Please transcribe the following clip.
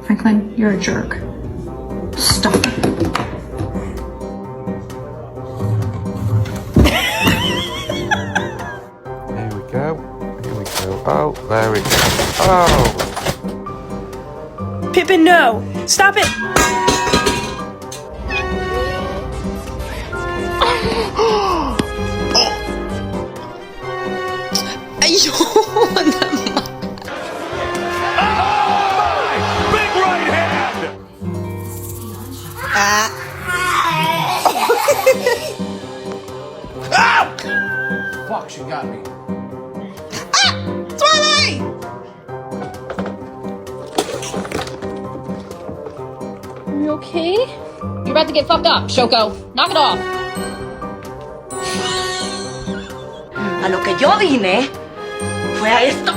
Franklin, you're a jerk. Stop it. Here we go. Here we go. Oh, there we go. Oh! Pippin, no! Stop it! Ayun naman. Big right hand! Fuck, she got me. Twilight! Are you okay? You're about to get fucked up, Shoko. Knock it off. A lo que yo vine fue a esto.